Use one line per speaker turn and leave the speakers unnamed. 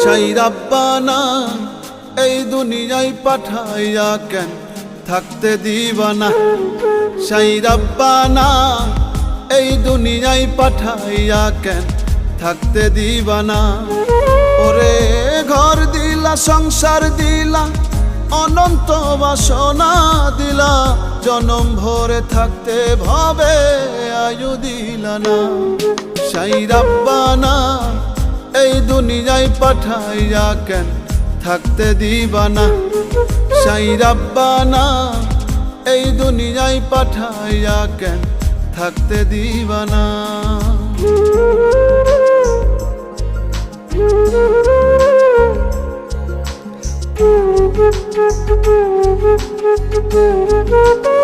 সেই রাব্বানা এই দুনিয়ায় পাঠাইয়া কেন থাকতে দিবানা। সেই রাব্বানা এই দুনিয়ায় পাঠাইয়া কেন থাকতে দিবানা। ওরে ঘর দিলা, সংসার দিলা, অনন্ত বাসনা দিলা, জনম ভরে থাকতে ভাবে আয়ু দিলা না। সেই রাব্বানা এই দুনিয়ায় পাঠাইয়া কেন থাকতে দিবানা। সেই রাব্বানা এই দুনিয়ায় পাঠাইয়া কেন থাকতে দিবানা।
Thank you.